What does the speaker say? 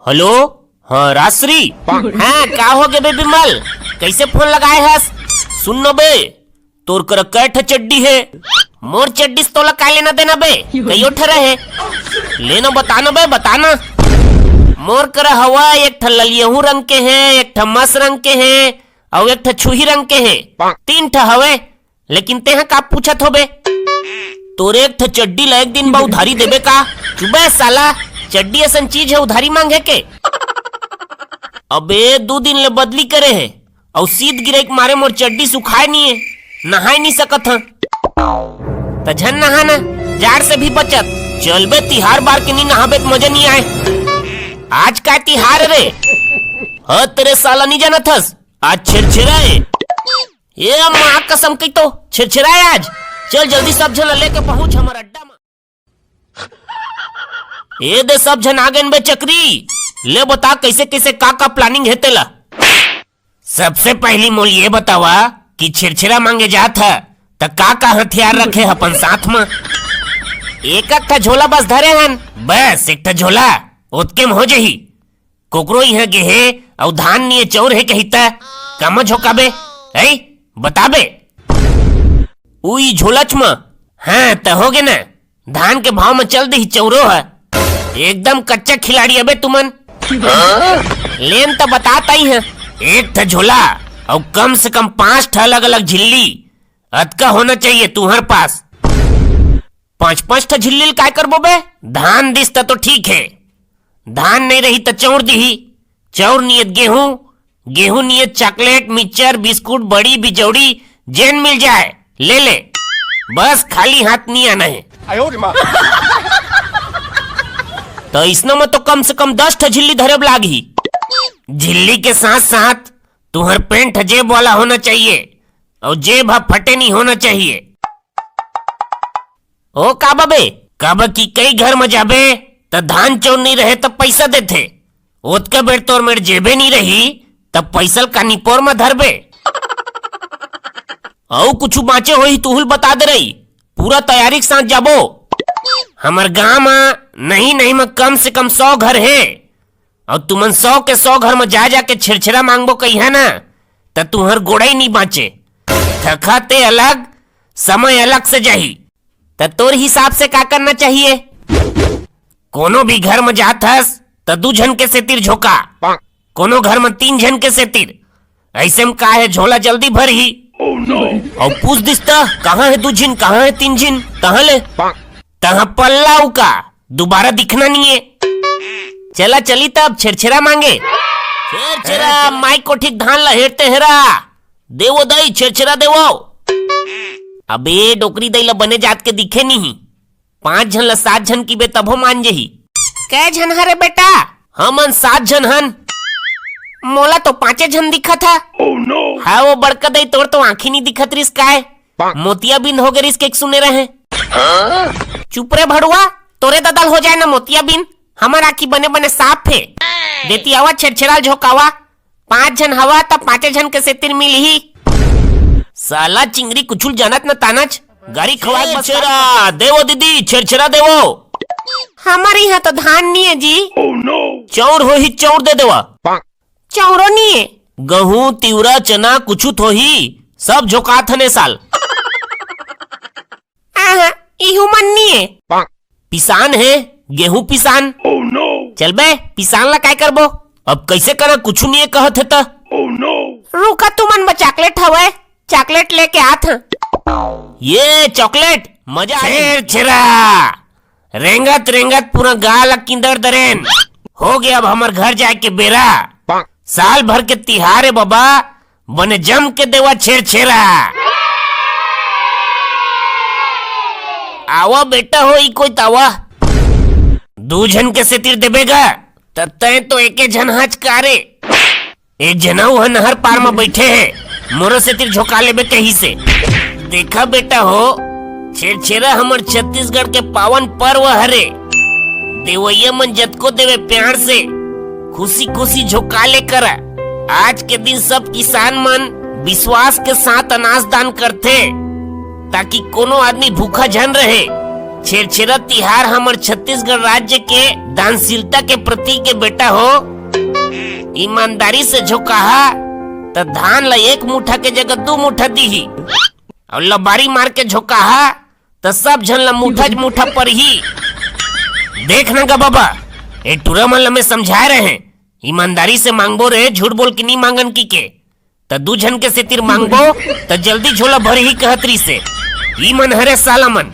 Hello. हाँ राजश्री। हाँ का हो गए बे बिमल, कैसे फोन लगाए हस? सुन न बे, तोर कर कैठ चड्डी है, मोर चड्डी से तोला का लेना देना बे? कईयो ठरे है लेना, बताना बे बताना। मोर कर हवा एक ठ ललियहू रंग के है, एक ठ मस रंग के है और एक ठ छुही रंग के है, 3 ठ हवे। लेकिन तेहा का पूछत हो बे? तोरे एक ठ चड्डी ला एक दिन बा उधारी देबे का? चुबे साला, चड्डी असन चीज है उधारी मांगे के? अबे 2 दिन ले बदली करे है और शीत गिरे के मारे मोर चड्डी सुखाए नहीं है, नहाई नहीं सकत है। त झन नहा ना, जाड़ से भी बचत। चल बे तिहार बार के नहीं नहाबे तो मजा नहीं आए। आज का तिहार रे? हाँ तेरे साला नहीं जाना थस, आज छिरछिरा है। ये माँ कसम की तो छिरछिरा है आज। चल जल्दी सब जन लेके पहुंच हमारा अड्डा में। ये दे सब जन आ गए बे चक्री, ले बता कैसे कैसे का प्लानिंग है तेला? सबसे पहली मोल ये बतावा कि छिरछिरा मांगे जात है त का हथियार रखे अपन साथ में? एक ठा झोला बस धरे हन, बस एक ठा झोला ओतके में हो जही। कोकरो यहाँ गेहे और धान निये चौर है कहिता कम झोकाबे है बताबे? उई झोलच में हाँ त हो गे ना, धान के भाव में चल दे चौरो है। एकदम कच्चा खिलाड़ी अबे तुमन। लेन तो बताता ही है, एक ठा झोला और कम से कम 5 ठा अलग अलग झिल्ली अतका होना चाहिए तुम्हारे पास। 5-5 ठा झिल्ली काय करबो बे? धान दिसता तो ठीक है, धान नहीं रही तो चौर दी। चौर नियत गेहूं, गेहूं नियत चॉकलेट, मिक्सचर, बिस्कुट, बड़ी बिजौड़ी जेन मिल जाए ले ले, बस खाली हाथ नहीं आना है। तो इसने में तो कम से कम 10 ठा झिल्ली धरे लागी। झिल्ली के साथ साथ तुम्हार पेंट जेब वाला होना चाहिए और जेब फटे नहीं होना चाहिए। ओ काबा बे, काबा की कई घर में जाबे तो धान चौर नहीं रहे तब पैसा देते, ओतका बेर तोर मेरे जेबे नहीं रही तब पैसल का निपोर में धरबे। औ कुछ बाँचे हो ही तुहुल बता दे रही, पूरा तैयारी के साथ जाबो। हमार गांव में नहीं में कम से कम 100 घर है और तुमन 100 के 100 घर में जा जाके छिरछिरा मांगबो कही है ना तो तुम्हार गोड़ा ही नहीं बाँचे। थकाते अलग, समय अलग से जाही। तो तोर हिसाब से का करना चाहिए? कोनो भी घर में जात हस तो 2 जन के सेतिर झोका, कोनो घर में 3 जन के सेतिर। ऐसे में का है झोला जल्दी भर ही। और पूछ दिसता कहाँ है 2 जन, कहाँ है 3 जन, कहाँ ले तहाँ पल्ला उका दोबारा दिखना नहीं है। चला चली तब छिरछिरा मांगे। छिरछिरा माई को ठीक धान लहेरते हेरा, देवो दई छिरछिरा देवो। अबे डोकरी दई ला बने जात के दिखे नहीं, 5 जन ला 7 जन की बे तभो मान जही। कै जन हरे बेटा? हमन 7 जन हन। मोला तो 5 जन दिखा था। हाँ वो बड़का दई तोड़ तो आंखी नहीं दिखत रिस काय, मोतिया बिन हो गए रिस के सुने रहे। चुप रे भड़ुआ, तोरे ददल हो जाए ना मोतिया बिन, हमार आखी बने बने साफ है। देती आवा छिरछिरा झोकावा, 5 जन हवा तब 5 जन के सेतिर मिल ही। साला चिंगरी कुछुल जानत न तानच, गाड़ी खवाए छिरछिरा देवो दीदी, छिरछिरा देवो। हमारे यहाँ तो धान नहीं है जी। चौर हो ही चौर दे देवा। चौरो नहीं है, गेहूं तिवरा चना कुछ तो ही सब झोकात हने साल। इहू मन नहीं है, पिसान है गेहूं पिसान। चल बे पिसान ला काय करबो? अब कैसे करा कुछ नहीं है कहत है त। रुका तुमन में चॉकलेट हवे, चॉकलेट लेके आत हैं। ये चॉकलेट मजा है। छिरा रेंगत रेंगत पूरा गाल किंदर दरेन हो गया। अब हमार घर जाए के बेरा, साल भर के तिहार है बाबा, बने जम के देवा छिरछिरा। आवा बेटा हो ई कोई तावा, 2 जन के सेतिर देबेगा तय तो एके जन हच कारे। एक जना वह नहर पार में बैठे है, मोरो सेतिर झोका लेबे कहीं से। देखा बेटा हो, छिरछिरा हमर छत्तीसगढ़ के पावन पर्व हरे। देवैया मन जतको देवे प्यार से खुशी खुशी झोका ले कर। आज के दिन सब किसान मन विश्वास के साथ अनाज दान करते ताकि कोनो आदमी भूखा जन रहे। छेरछेरा तिहार हमर छत्तीसगढ़ राज्य के दानशीलता के प्रतीक के बेटा हो। ईमानदारी से जो कहा तो धान ला 1 मुठा के जगह 2 मुठा दी, और लबारी मार के जो कहा तो सब झन ला मुठा पर ही। देखना गा बाबा, ए टूरा मन ला में समझा रहे हैं, ईमानदारी से मांगबो रे, झूठ बोल के नहीं मांगन की के। तो 2 झन के सेतिर मांगबो तो जल्दी झोला भर ही कहतरी से। ई मन हरे साला मन।